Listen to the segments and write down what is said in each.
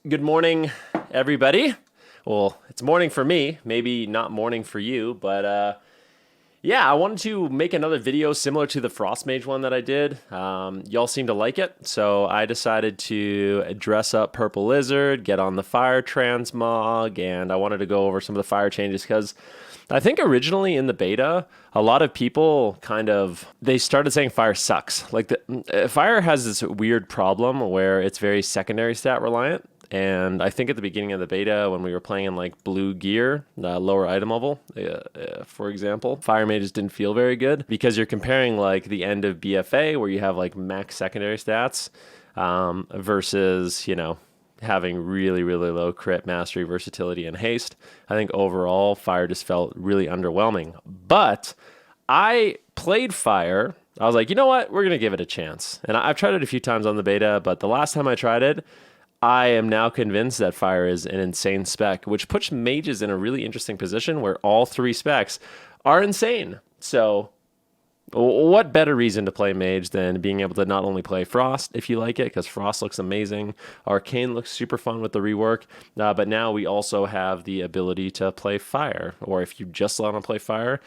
Good morning, everybody. Well, it's morning for me, maybe not morning for you, but yeah, I wanted to make another video similar to the Frost Mage one that I did. Y'all seem to like it, so I decided to dress up Purple Lizard, get on the Fire Transmog, and I wanted to go over some of the fire changes because I think originally in the beta, a lot of people they started saying fire sucks. Like fire has this weird problem where it's very secondary stat reliant. And I think at the beginning of the beta, when we were playing in like blue gear, lower item level, for example, fire mages didn't feel very good because you're comparing like the end of BFA where you have like max secondary stats versus, having really, really low crit, mastery, versatility, and haste. I think overall, fire just felt really underwhelming. But I played fire. I was like, you know what? We're going to give it a chance. And I've tried it a few times on the beta, but the last time I tried it, I am now convinced that fire is an insane spec, which puts mages in a really interesting position where all three specs are insane. So what better reason to play mage than being able to not only play frost if you like it, because frost looks amazing, arcane looks super fun with the rework, but now we also have the ability to play fire, or if you just want to play fire,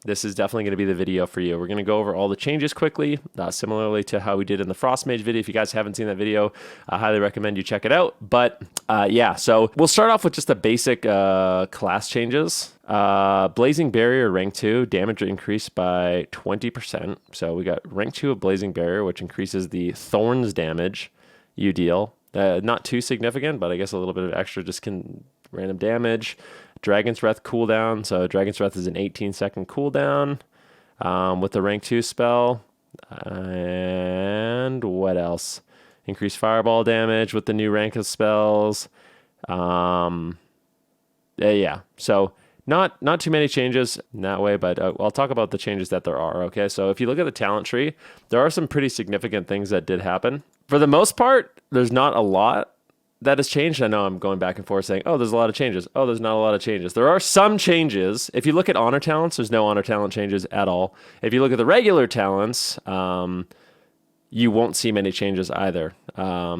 this is definitely going to be the video for you. We're going to go over all the changes quickly, similarly to how we did in the frost mage video. If you guys haven't seen that video, I highly recommend you check it out. But yeah, so we'll start off with just the basic class changes. Blazing Barrier rank 2, damage increased by 20%. So we got rank 2 of Blazing Barrier, which increases the thorns damage you deal. Not too significant, but I guess a little bit of extra random damage. Dragon's Breath cooldown. So Dragon's Breath is an 18-second cooldown with the rank 2 spell. And what else? Increased fireball damage with the new rank of spells. Yeah, so not too many changes in that way, but I'll talk about the changes that there are, okay? So if you look at the talent tree, there are some pretty significant things that did happen. For the most part, there's not a lot that has changed. I know I'm going back and forth saying, oh, there's a lot of changes. Oh, there's not a lot of changes. There are some changes. If you look at honor talents, there's no honor talent changes at all. If you look at the regular talents, you won't see many changes either.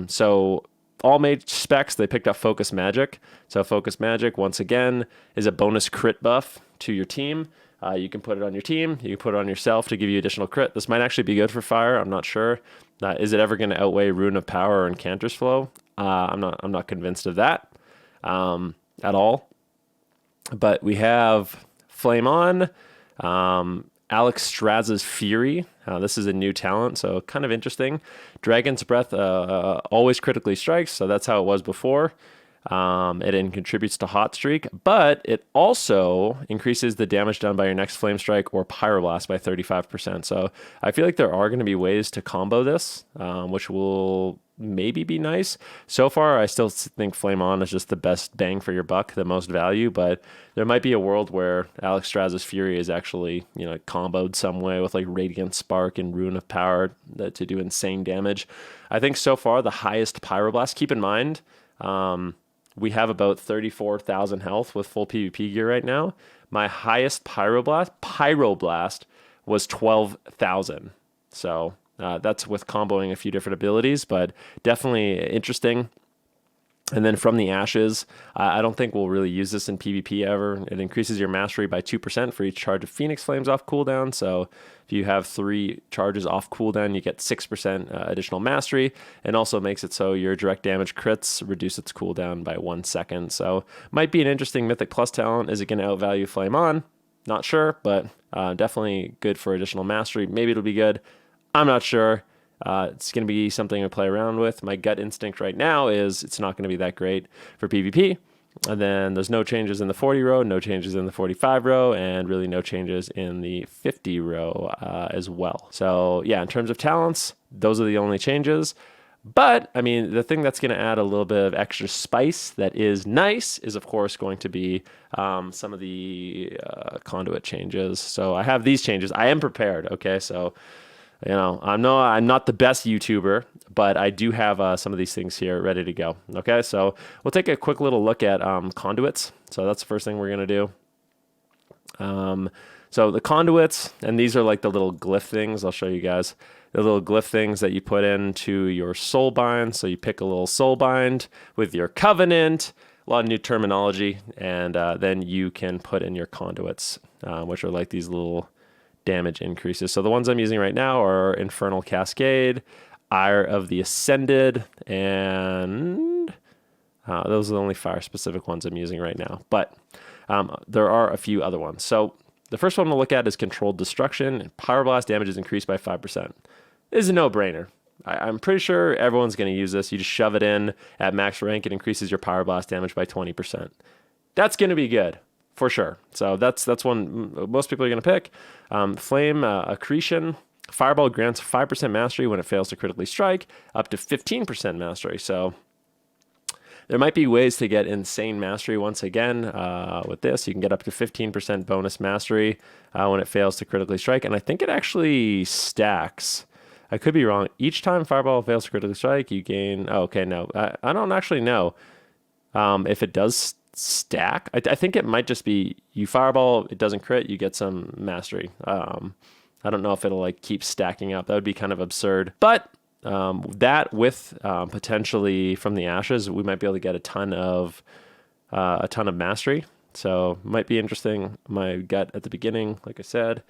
So all mage specs, they picked up Focus Magic. So Focus Magic, once again, is a bonus crit buff to your team. You can put it on your team. You can put it on yourself to give you additional crit. This might actually be good for fire. I'm not sure. Is it ever going to outweigh Rune of Power or Incanter's Flow? I'm not convinced of that at all. But we have Flame On, Alex Straz's Fury. This is a new talent, so kind of interesting. Dragon's Breath always critically strikes, so that's how it was before. It contributes to Hot Streak, but it also increases the damage done by your next Flame Strike or Pyroblast by 35%. So I feel like there are going to be ways to combo this, which will maybe be nice. So far, I still think Flame On is just the best bang for your buck, the most value, but there might be a world where Alex Straz's Fury is actually, comboed some way with like Radiant Spark and Rune of Power to do insane damage. I think so far the highest Pyroblast, keep in mind, we have about 34,000 health with full PvP gear right now. My highest Pyroblast was 12,000. So that's with comboing a few different abilities, but definitely interesting. And then from the Ashes, I don't think we'll really use this in PvP ever. It increases your mastery by 2% for each charge of Phoenix Flames off cooldown. So if you have 3 charges off cooldown, you get 6% additional mastery, and also makes it so your direct damage crits reduce its cooldown by 1 second. So might be an interesting Mythic Plus talent. Is it going to outvalue Flame On? Not sure, but definitely good for additional mastery. Maybe it'll be good. I'm not sure. It's going to be something to play around with. My gut instinct right now is it's not going to be that great for PvP. And then there's no changes in the 40 row, no changes in the 45 row, and really no changes in the 50 row as well. So yeah, in terms of talents, those are the only changes. But I mean, the thing that's going to add a little bit of extra spice that is nice is, of course, going to be some of the conduit changes. So I have these changes. I am prepared. Okay, so I'm not the best YouTuber, but I do have some of these things here ready to go. Okay, so we'll take a quick little look at conduits. So that's the first thing we're going to do. So the conduits, and these are like the little glyph things. I'll show you guys. the little glyph things that you put into your soul bind. So you pick a little soul bind with your covenant, a lot of new terminology, and then you can put in your conduits, which are like these little damage increases. So the ones I'm using right now are Infernal Cascade, Ire of the Ascended, and those are the only fire specific ones I'm using right now. But there are a few other ones. So the first one we'll look at is Controlled Destruction. Power Blast damage is increased by 5%. This is a no-brainer. I'm pretty sure everyone's going to use this. You just shove it in at max rank. It increases your Power Blast damage by 20%. That's going to be good, for sure. So that's one most people are going to pick. Flame Accretion. Fireball grants 5% mastery when it fails to critically strike, up to 15% mastery. So there might be ways to get insane mastery once again with this. You can get up to 15% bonus mastery when it fails to critically strike. And I think it actually stacks. I could be wrong. Each time Fireball fails to critically strike, you gain... Oh, okay, no. I don't actually know if it does stack. I think it might just be you Fireball, it doesn't crit, you get some mastery. I don't know if it'll like keep stacking up. That would be kind of absurd. But that with potentially from the ashes, we might be able to get a ton of mastery. So might be interesting. My gut at the beginning, like I said,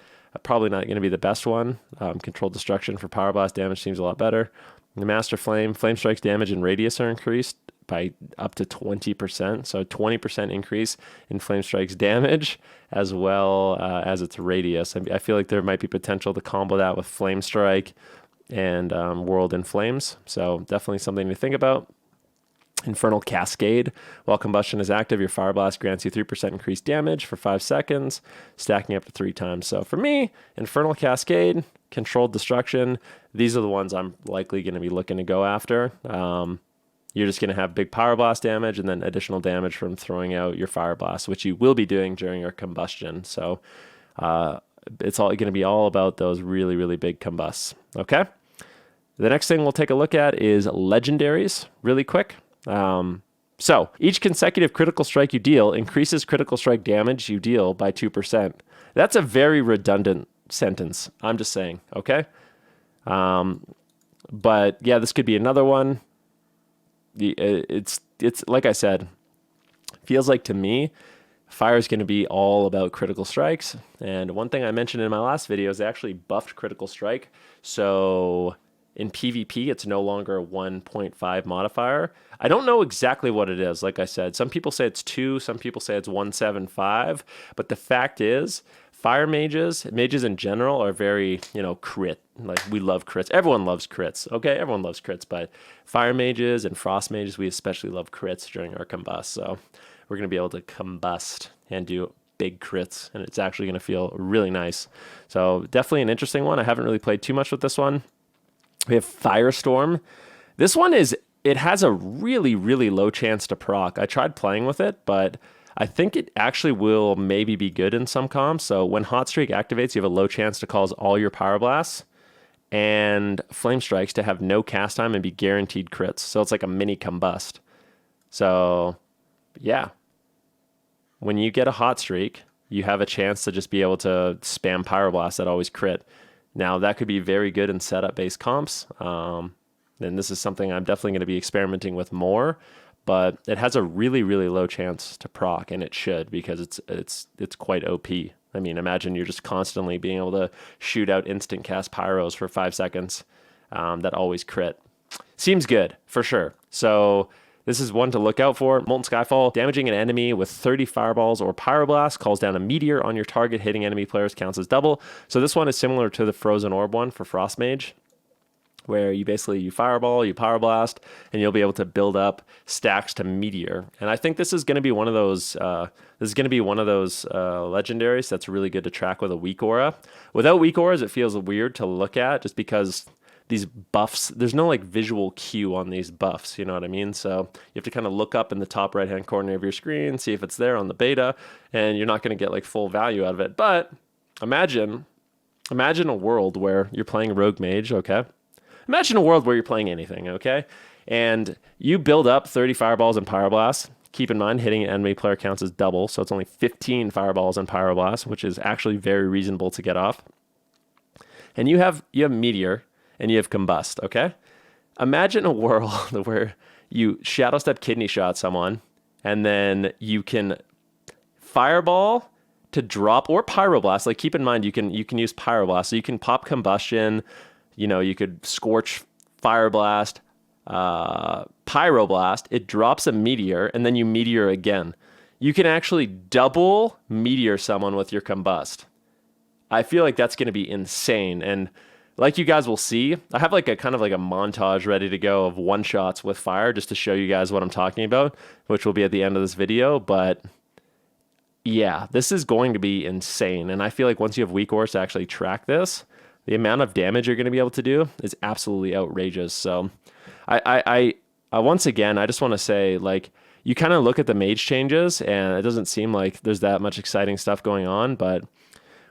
probably not going to be the best one. Controlled Destruction for Power Blast damage seems a lot better. The Master Flame Strikes damage and radius are increased by up to 20%. So 20% increase in Flame Strike's damage as well as its radius. I feel like there might be potential to combo that with Flame Strike and World in Flames. So definitely something to think about. Infernal Cascade. While combustion is active, your Fire Blast grants you 3% increased damage for 5 seconds, stacking up to 3 times. So for me, Infernal Cascade, Controlled Destruction, these are the ones I'm likely going to be looking to go after. You're just going to have big Power Blast damage and then additional damage from throwing out your Fire Blast, which you will be doing during your combustion. So it's all going to be all about those really, really big combusts. Okay? The next thing we'll take a look at is Legendaries, really quick. So each consecutive critical strike you deal increases critical strike damage you deal by 2%. That's a very redundant sentence. I'm just saying, okay? But yeah, this could be another one. It's like I said, feels like to me, fire is going to be all about critical strikes. And one thing I mentioned in my last video is they actually buffed critical strike. So in PvP, it's no longer a 1.5 modifier. I don't know exactly what it is. Like I said, some people say it's 2, some people say it's 1.75. But the fact is, fire mages in general are very, crit. Like we love crits. Everyone loves crits. Okay, everyone loves crits. But fire mages and frost mages, we especially love crits during our combust. So we're going to be able to combust and do big crits, and it's actually going to feel really nice. So definitely an interesting one. I haven't really played too much with this one. We have Firestorm. This one it has a really, really low chance to proc. I tried playing with it, but I think it actually will maybe be good in some comps. So when Hot Streak activates, you have a low chance to cause all your Power Blasts and Flame Strikes to have no cast time and be guaranteed crits. So it's like a mini combust. So yeah, when you get a Hot Streak, you have a chance to just be able to spam Power Blast that always crit. Now, that could be very good in setup-based comps, and this is something I'm definitely going to be experimenting with more, but it has a really, really low chance to proc, and it should, because it's quite OP. I mean, imagine you're just constantly being able to shoot out instant cast pyros for 5 seconds that always crit. Seems good, for sure. So this is one to look out for. Molten Skyfall, damaging an enemy with 30 fireballs or pyroblast calls down a meteor on your target. Hitting enemy players counts as double. So this one is similar to the Frozen Orb one for Frost Mage, where you fireball, you pyroblast, and you'll be able to build up stacks to meteor. And I think this is going to be one of those. Legendaries that's really good to track with a weak aura. Without weak auras, it feels weird to look at, just because these buffs, there's no like visual cue on these buffs, you know what I mean? So you have to kind of look up in the top right hand corner of your screen, see if it's there on the beta, and you're not going to get like full value out of it. But imagine a world where you're playing Rogue Mage, okay? Imagine a world where you're playing anything, okay? And you build up 30 fireballs and pyroblasts. Keep in mind, hitting an enemy player counts as double, so it's only 15 fireballs and pyroblasts, which is actually very reasonable to get off. And you have Meteor, and you have Combust, okay? Imagine a world where you Shadow Step Kidney Shot someone, and then you can Fireball to drop, or Pyroblast. Like, keep in mind, you can use Pyroblast. So you can pop Combustion, you could Scorch, Fireblast, Pyroblast. It drops a Meteor, and then you Meteor again. You can actually double Meteor someone with your Combust. I feel like that's going to be insane. And like you guys will see, I have like a kind of like a montage ready to go of one-shots with fire just to show you guys what I'm talking about, which will be at the end of this video. But yeah, this is going to be insane. And I feel like once you have Weak Ores to actually track this, the amount of damage you're going to be able to do is absolutely outrageous. So I once again, I just want to say, like, you kind of look at the mage changes and it doesn't seem like there's that much exciting stuff going on, but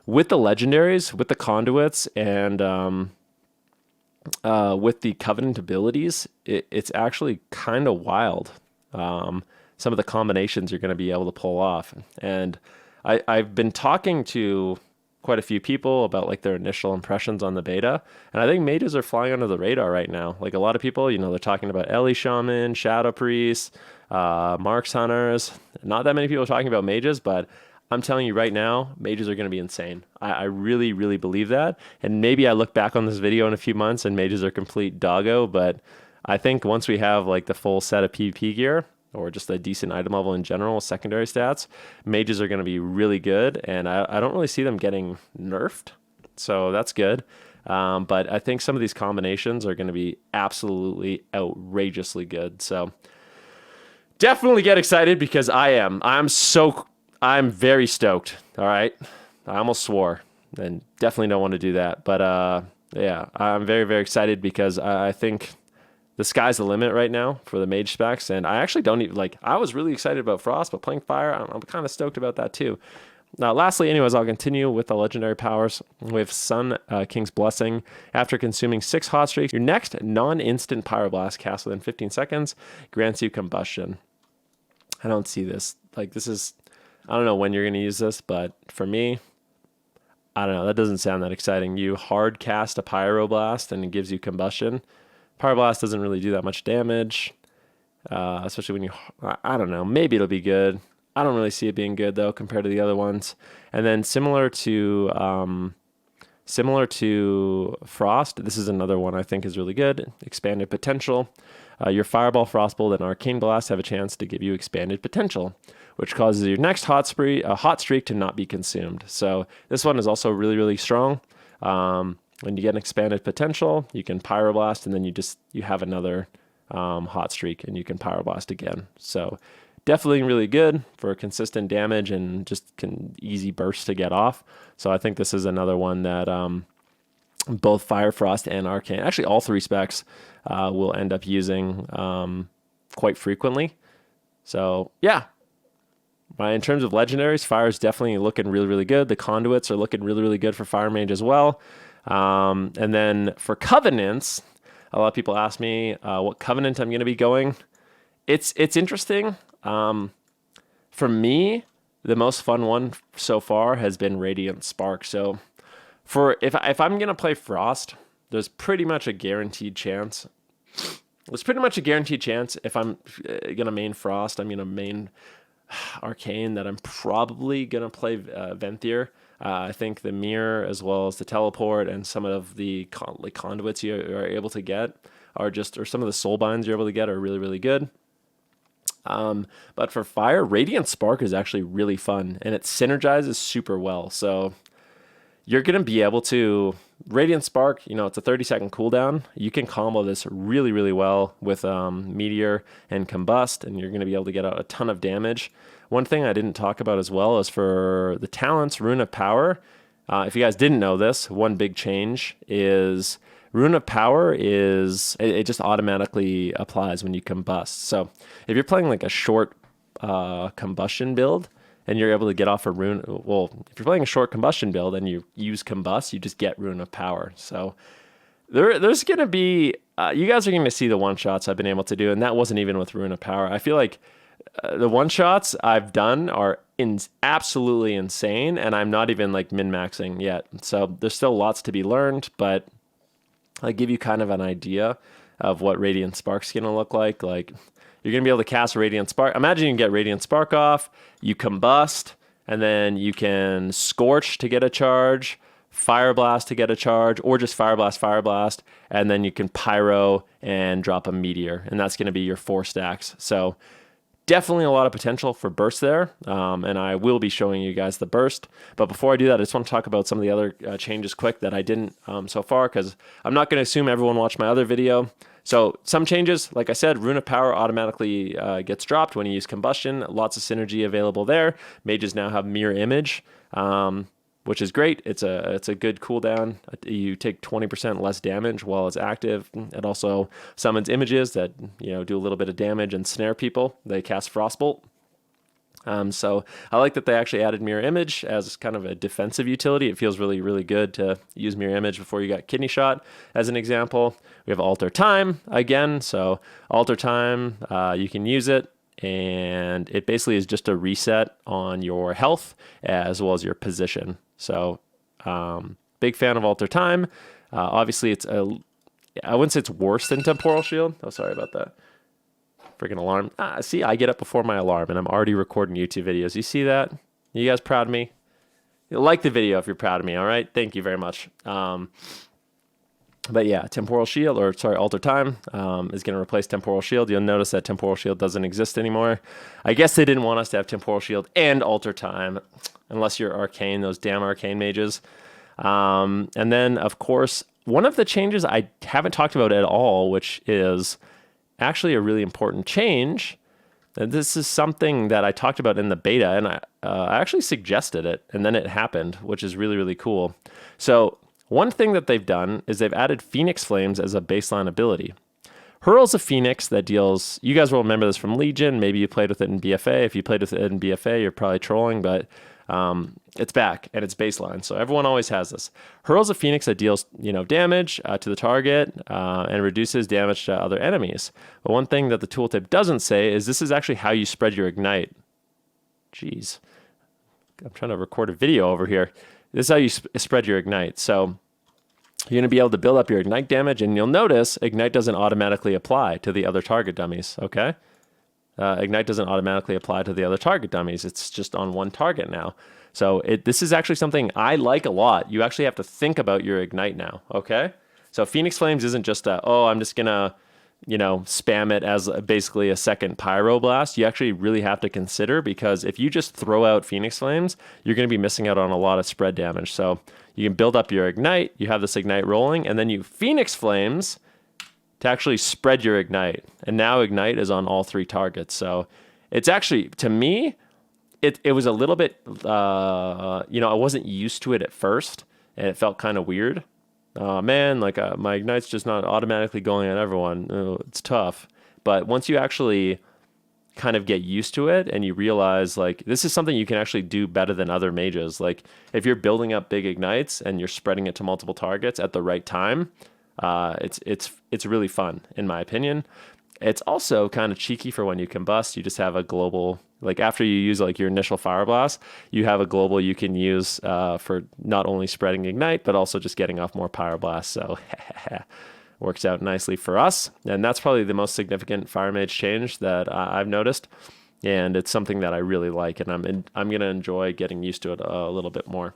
with the legendaries, with the conduits, and with the covenant abilities, it's actually kind of wild. Some of the combinations you're going to be able to pull off. And I've been talking to quite a few people about like their initial impressions on the beta, and I think mages are flying under the radar right now. Like, a lot of people, they're talking about Ellie Shaman, Shadow Priest, Marks Hunters. Not that many people are talking about mages, but I'm telling you right now, mages are going to be insane. I really, really believe that. And maybe I look back on this video in a few months and mages are complete doggo, but I think once we have like the full set of PvP gear, or just a decent item level in general, secondary stats, mages are going to be really good, and I don't really see them getting nerfed, so that's good. But I think some of these combinations are going to be absolutely outrageously good. So definitely get excited, because I'm very stoked. All right, I almost swore, and definitely don't want to do that. But yeah, I'm very, very excited, because I think the sky's the limit right now for the mage specs. And I actually don't even, like, I was really excited about Frost, but playing Fire, I'm kind of stoked about that too. Now, lastly, anyways, I'll continue with the legendary powers. With Sun King's Blessing. After consuming 6 hot streaks, your next non-instant Pyroblast cast within 15 seconds grants you Combustion. I don't see this. Like, this is, I don't know when you're going to use this, but for me, I don't know. That doesn't sound that exciting. You hard cast a Pyroblast and it gives you Combustion. Pyroblast doesn't really do that much damage, especially when I don't know, maybe it'll be good. I don't really see it being good, though, compared to the other ones. And then similar to Frost, this is another one I think is really good. Expanded Potential. Your Fireball, Frostbolt, and Arcane Blast have a chance to give you Expanded Potential, which causes your next hot streak to not be consumed. So this one is also really, really strong. When you get an Expanded Potential, you can Pyroblast, and then you have another hot streak, and you can Pyroblast again. So definitely really good for consistent damage and just easy bursts to get off. So I think this is another one that both Fire, Frost, and Arcane, actually all 3 specs, will end up using quite frequently. So yeah. In terms of legendaries, Fire is definitely looking really, really good. The conduits are looking really, really good for Fire Mage as well. And then for covenants, a lot of people ask me what covenant I'm going to be going. It's interesting. For me, the most fun one so far has been Radiant Spark. So if I'm going to play Frost, there's pretty much a guaranteed chance. If I'm going to main Frost, I'm going to main Arcane, that I'm probably going to play Venthyr. I think the Mirror, as well as the Teleport, and some of the conduits you are able to get or some of the soul binds you're able to get are really, really good. But for Fire, Radiant Spark is actually really fun, and it synergizes super well. So you're going to be able to, Radiant Spark, it's a 30-second cooldown. You can combo this really, really well with Meteor and Combust, and you're going to be able to get out a ton of damage. One thing I didn't talk about as well is for the talents, Rune of Power. If you guys didn't know this, one big change is Rune of Power it just automatically applies when you combust. So if you're playing like a short combustion build and you're able to get off a rune, well, if you're playing a short combustion build and you use Combust, you just get Rune of Power. So there's going to be, you guys are going to see the one-shots I've been able to do, and that wasn't even with Rune of Power. I feel like the one-shots I've done are absolutely insane, and I'm not even like min-maxing yet. So there's still lots to be learned, but give you kind of an idea of what Radiant Spark's going to look like. Like, you're going to be able to cast Radiant Spark. Imagine you can get Radiant Spark off, you combust, and then you can Scorch to get a charge, Fire Blast to get a charge, or just Fire Blast, and then you can Pyro and drop a Meteor, and that's going to be your 4 stacks. So definitely a lot of potential for burst there, and I will be showing you guys the burst. But before I do that, I just want to talk about some of the other changes quick that I didn't so far, because I'm not going to assume everyone watched my other video. So some changes, like I said, Rune of Power automatically gets dropped when you use Combustion. Lots of synergy available there. Mages now have Mirror Image, which is great. It's a good cooldown. You take 20% less damage while it's active. It also summons images that do a little bit of damage and snare people. They cast Frostbolt. So I like that they actually added Mirror Image as kind of a defensive utility. It feels really, really good to use Mirror Image before you got Kidney Shot, as an example. We have Alter Time again. So Alter Time, you can use it, and it basically is just a reset on your health as well as your position. So big fan of Alter Time. Obviously, I wouldn't say it's worse than Temporal Shield. Oh, sorry about that. Freaking alarm. See, I get up before my alarm, and I'm already recording YouTube videos. You see that? You guys proud of me? Like the video if you're proud of me, all right? Thank you very much. But yeah, Temporal Shield, Alter Time is going to replace Temporal Shield. You'll notice that Temporal Shield doesn't exist anymore. I guess they didn't want us to have Temporal Shield and Alter Time, unless you're Arcane, those damn Arcane mages. And then, of course, one of the changes I haven't talked about at all, which is actually a really important change. And this is something that I talked about in the beta, and I actually suggested it, and then it happened, which is really, really cool. So one thing that they've done is they've added Phoenix Flames as a baseline ability. Hurl's a Phoenix that deals, you guys will remember this from Legion, maybe you played with it in BFA. If you played with it in BFA, you're probably trolling, but it's back and it's baseline. So everyone always has this. Hurl's a Phoenix that deals, damage to the target and reduces damage to other enemies. But one thing that the tooltip doesn't say is this is actually how you spread your Ignite. Jeez. I'm trying to record a video over here. This is how you spread your Ignite. So you're going to be able to build up your Ignite damage, and you'll notice Ignite doesn't automatically apply to the other target dummies, okay? Ignite doesn't automatically apply to the other target dummies. It's just on one target now. So this is actually something I like a lot. You actually have to think about your Ignite now, okay? So Phoenix Flames isn't just I'm just going to, spam it as basically a second Pyro Blast. You actually really have to consider, because if you just throw out Phoenix Flames, you're going to be missing out on a lot of spread damage. So you can build up your Ignite, you have this Ignite rolling, and then you Phoenix Flames to actually spread your Ignite. And now Ignite is on all 3 targets. So it's actually, to me, it was a little bit, I wasn't used to it at first, and it felt kind of weird. Man, my Ignite's just not automatically going at everyone. Oh, it's tough. But once you actually kind of get used to it and you realize, this is something you can actually do better than other mages. If you're building up big Ignites and you're spreading it to multiple targets at the right time, it's really fun, in my opinion. It's also kind of cheeky for when you combust. You just have a global, after you use your initial Fire Blast, you have a global you can use for not only spreading Ignite, but also just getting off more Pyro Blasts. So works out nicely for us. And that's probably the most significant Fire Mage change that I've noticed. And it's something that I really like, and I'm going to enjoy getting used to it a little bit more.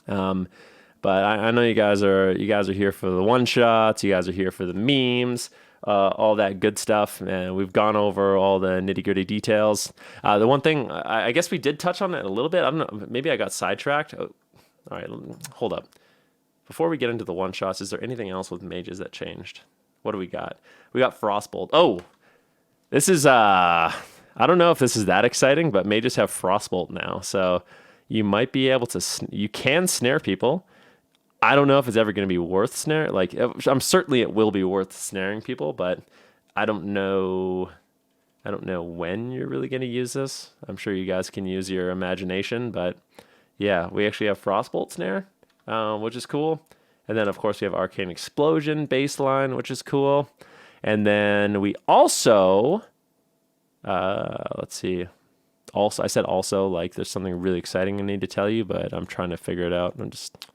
But I know you guys are here for the one-shots, you guys are here for the memes, all that good stuff, and we've gone over all the nitty-gritty details. The one thing, I guess we did touch on it a little bit. I don't know, maybe I got sidetracked. Oh, all right, hold up. Before we get into the one-shots, is there anything else with mages that changed? What do we got? We got Frostbolt. Oh, this is, I don't know if this is that exciting, but mages have Frostbolt now. So you might be able to, you can snare people. I don't know if it's ever going to be worth snare. I'm certainly it will be worth snaring people, but I don't know when you're really going to use this. I'm sure you guys can use your imagination, but yeah, we actually have Frostbolt snare, which is cool. And then of course we have Arcane Explosion baseline, which is cool. And then we also, let's see. Also, I said also, there's something really exciting I need to tell you, but I'm trying to figure it out. I'm just,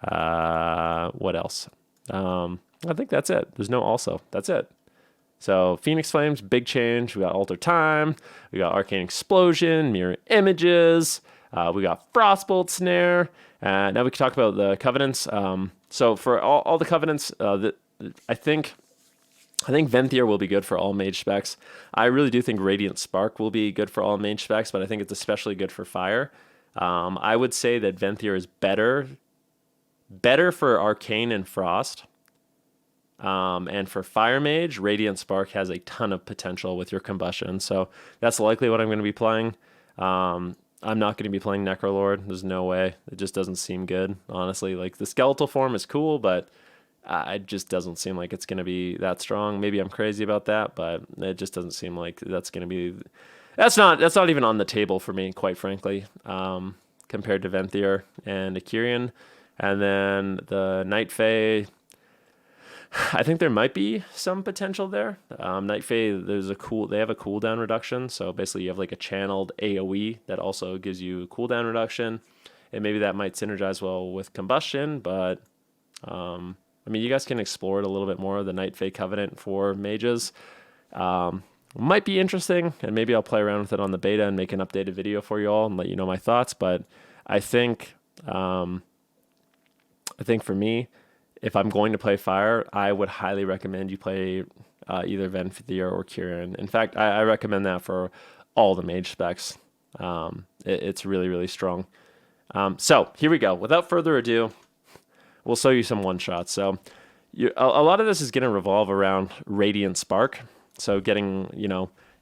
what else? I think that's it. There's no also. That's it. So Phoenix Flames, big change. We got Alter Time. We got Arcane Explosion, Mirror Images. We got Frostbolt Snare. Now we can talk about the Covenants. So for all the Covenants, I think Venthyr will be good for all mage specs. I really do think Radiant Spark will be good for all mage specs, but I think it's especially good for fire. I would say that Venthyr is better for Arcane and Frost. And for Fire Mage, Radiant Spark has a ton of potential with your Combustion. So that's likely what I'm going to be playing. I'm not going to be playing Necrolord. There's no way. It just doesn't seem good, honestly. Like, the skeletal form is cool, but it just doesn't seem like it's going to be that strong. Maybe I'm crazy about that, but it just doesn't seem like that's going to be... That's not even on the table for me, quite frankly, compared to Venthyr and Akirian. And then the Night Fae... I think there might be some potential there. Night Fae, they have a cooldown reduction. So basically you have like a channeled AoE that also gives you cooldown reduction. And maybe that might synergize well with Combustion, but I mean, you guys can explore it a little bit more, the Night Fae Covenant for mages. Might be interesting, and maybe I'll play around with it on the beta and make an updated video for you all and let you know my thoughts. But I think for me, if I'm going to play Fire, I would highly recommend you play either Venthyr or Kieran. In fact, I recommend that for all the mage specs. It's really, really strong. So here we go. Without further ado, we'll show you some one-shots. So a lot of this is going to revolve around Radiant Spark. So getting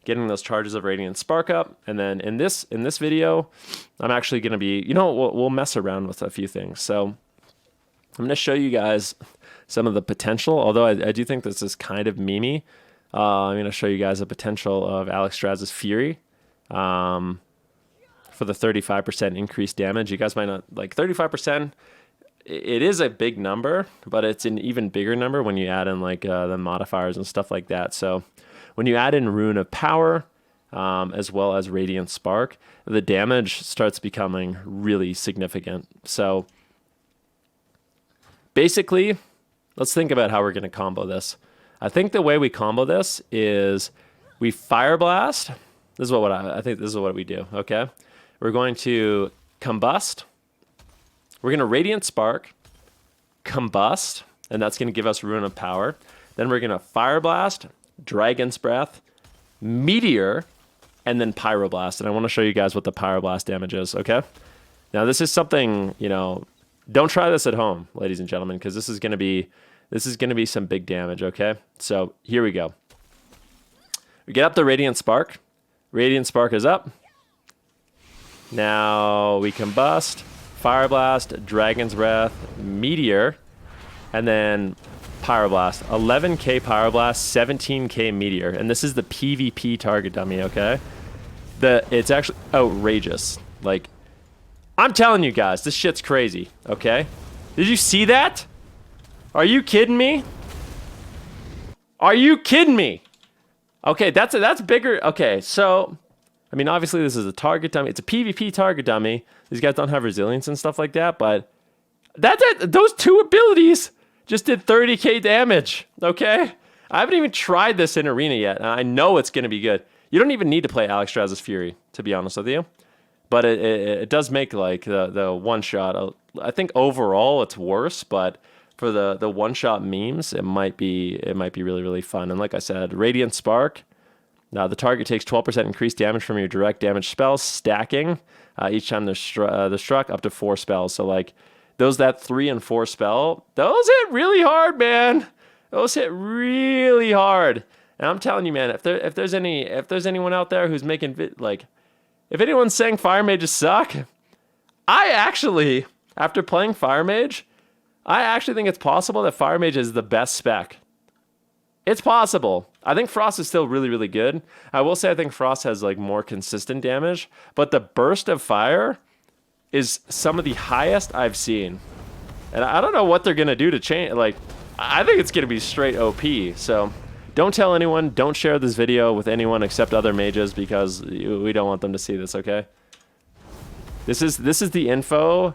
those charges of Radiant Spark up. And then in this video, I'm actually going to be, we'll mess around with a few things. So I'm going to show you guys some of the potential, although I do think this is kind of memey. I'm going to show you guys the potential of Alex Straz's Fury for the 35% increased damage. You guys might not like 35%. It is a big number, but it's an even bigger number when you add in like the modifiers and stuff like that. So when you add in Rune of Power, as well as Radiant Spark, the damage starts becoming really significant. So basically, let's think about how we're going to combo this. I think the way we combo this is we Fire Blast. This is I think this is what we do, okay? We're going to Combust. We're going to Radiant Spark, Combust, and that's going to give us Rune of Power. Then we're going to Fire Blast, Dragon's Breath, Meteor, and then Pyroblast. And I want to show you guys what the Pyroblast damage is, okay? Now, this is something, don't try this at home, ladies and gentlemen, because this is going to be some big damage, okay? So here we go. We get up the Radiant Spark. Radiant Spark is up. Now we Combust, Fire Blast, Dragon's Breath, Meteor, and then Pyroblast. 11k Pyroblast, 17k Meteor. And this is the PvP target dummy, okay? It's actually outrageous. Like, I'm telling you guys, this shit's crazy, okay? Did you see that? Are you kidding me? Are you kidding me? Okay, that's bigger. Okay, so, I mean, obviously this is a target dummy. It's a PvP target dummy. These guys don't have resilience and stuff like that, but those two abilities just did 30k damage, okay? I haven't even tried this in Arena yet, and I know it's going to be good. You don't even need to play Alex Straz's Fury, to be honest with you. But it does make like the one shot. I think overall it's worse, but for the one shot memes, it might be really, really fun. And like I said, Radiant Spark. Now the target takes 12% increased damage from your direct damage spells, stacking each time they're struck up to 4 spells. So like that 3 and 4 spell, those hit really hard, man. Those hit really hard. And I'm telling you, man, if there's anyone out there who's making if anyone's saying Fire Mages suck, I actually, after playing Fire Mage, I actually think it's possible that Fire Mage is the best spec. It's possible. I think Frost is still really, really good. I will say I think Frost has like more consistent damage, but the burst of fire is some of the highest I've seen. And I don't know what they're going to do to change. Like, I think it's going to be straight OP. So don't tell anyone. Don't share this video with anyone except other mages because we don't want them to see this, okay? This is the info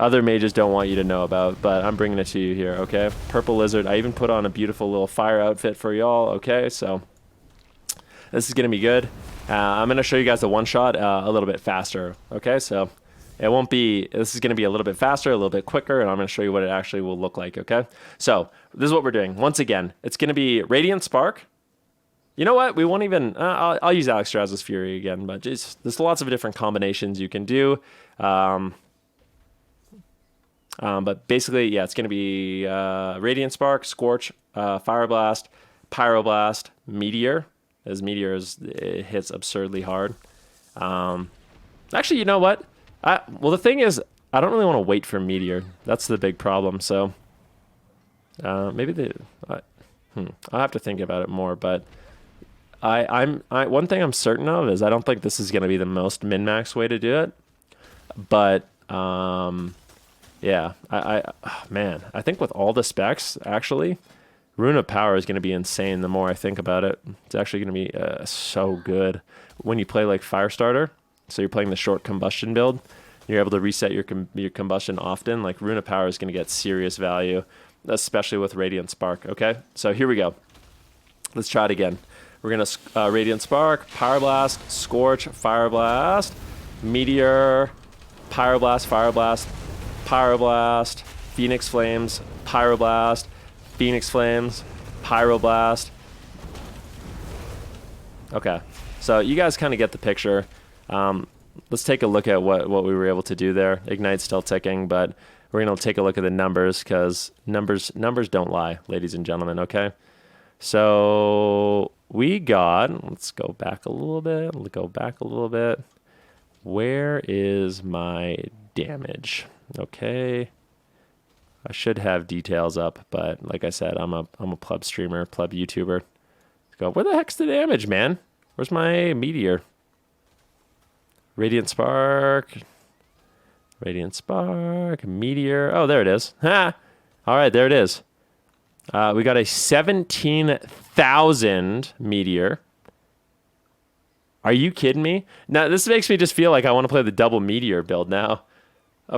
other mages don't want you to know about, but I'm bringing it to you here, okay? Purple Lizard. I even put on a beautiful little fire outfit for y'all, okay? So this is going to be good. I'm going to show you guys the one-shot a little bit faster, okay? So it won't be, this is going to be a little bit faster, a little bit quicker, and I'm going to show you what it actually will look like, okay? So this is what we're doing. Once again, it's going to be Radiant Spark. You know what? We won't even, I'll use Alexstrasza's Fury again, but just, there's lots of different combinations you can do. But basically, yeah, it's going to be Radiant Spark, Scorch, Fire Blast, Pyroblast, Meteor. As Meteor it hits absurdly hard. Actually, you know what? Well, the thing is, I don't really want to wait for Meteor. That's the big problem. So maybe I'll have to think about it more. But one thing I'm certain of is I don't think this is going to be the most min-max way to do it. But yeah, man, I think with all the specs, actually, Rune of Power is going to be insane the more I think about it. It's actually going to be so good when you play like Firestarter. So you're playing the short combustion build. You're able to reset your combustion often. Like Rune of Power is going to get serious value, especially with Radiant Spark. Okay, so here we go. Let's try it again. We're going to Radiant Spark, Pyroblast, Scorch, Fireblast, Meteor, Pyroblast, Fireblast, Pyroblast, Phoenix Flames, Pyroblast, Phoenix Flames, Pyroblast. Okay, so you guys kind of get the picture. Let's take a look at what we were able to do there. Ignite's still ticking, but we're going to take a look at the numbers because numbers don't lie, ladies and gentlemen, okay? So we got, let's go back a little bit. Where is my damage? Okay. I should have details up, but like I said, I'm a pleb streamer, pleb YouTuber. Let's go, where the heck's the damage, man? Where's my Meteor? Radiant Spark, Meteor. Oh, there it is. Ha! All right, there it is. We got a 17,000 Meteor. Are you kidding me? Now, this makes me just feel like I want to play the double Meteor build now.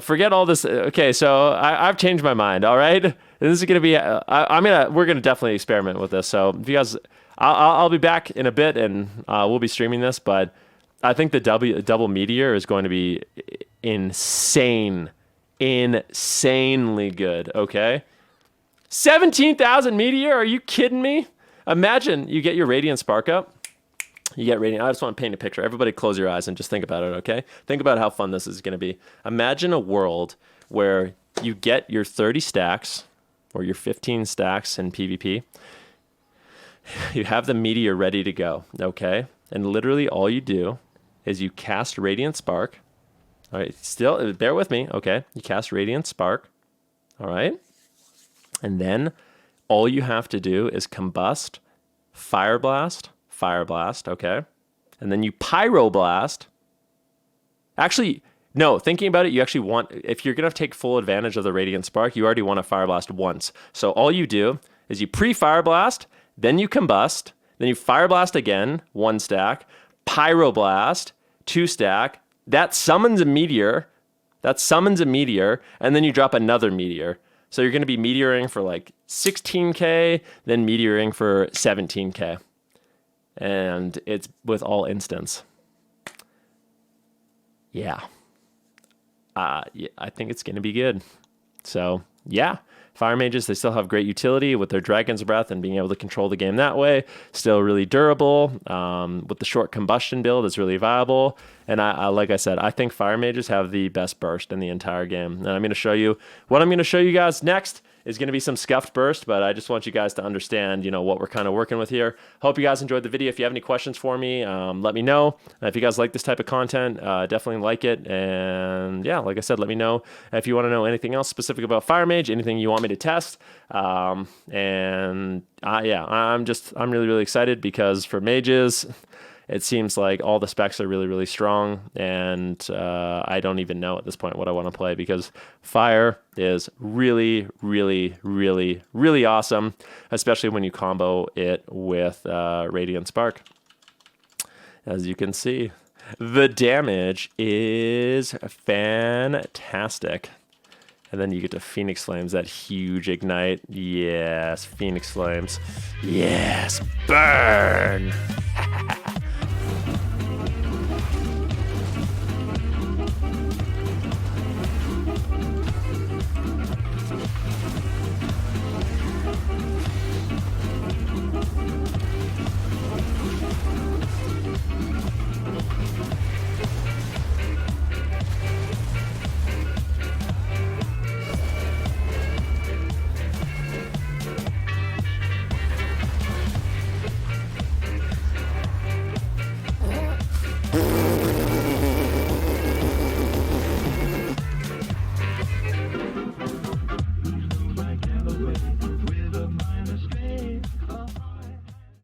Forget all this. Okay, so I've changed my mind. All right, this is gonna be. We're gonna definitely experiment with this. So if you guys, I'll be back in a bit, and we'll be streaming this. But I think the double Meteor is going to be insanely good. Okay, 17,000 Meteor. Are you kidding me? Imagine you get your Radiant Spark up. You get Radiant. I just want to paint a picture. Everybody close your eyes and just think about it, okay? Think about how fun this is going to be. Imagine a world where you get your 30 stacks or your 15 stacks in PvP. You have the Meteor ready to go, okay? And literally all you do is you cast Radiant Spark. All right, still, bear with me, okay? You cast Radiant Spark, all right? And then all you have to do is combust, Fireblast, okay? And then you Pyroblast. Actually, no, thinking about it, you actually want, if you're going to take full advantage of the Radiant Spark, you already want to Fireblast once. So all you do is you pre-Fireblast, then you combust, then you Fireblast again, 1 stack, Pyroblast, 2 stack, that summons a Meteor, and then you drop another Meteor. So you're going to be meteoring for like 16k, then meteoring for 17k. And it's with all instants. Yeah. I think it's going to be good. So, yeah. Fire mages, they still have great utility with their Dragon's Breath and being able to control the game that way. Still really durable. With the short combustion build, it's really viable. And I like I said, I think fire mages have the best burst in the entire game. And I'm going to show you, what I'm going to show you guys next is going to be some scuffed burst, but I just want you guys to understand, what we're kind of working with here. Hope you guys enjoyed the video. If you have any questions for me, let me know. If you guys like this type of content, definitely like it. And yeah, like I said, let me know if you want to know anything else specific about Fire Mage, anything you want me to test. Yeah, I'm really, really excited because for mages, it seems like all the specs are really, really strong, and I don't even know at this point what I want to play because fire is really, really, really, really awesome, especially when you combo it with Radiant Spark. As you can see, the damage is fantastic. And then you get to Phoenix Flames, that huge ignite. Yes, Phoenix Flames. Yes, burn!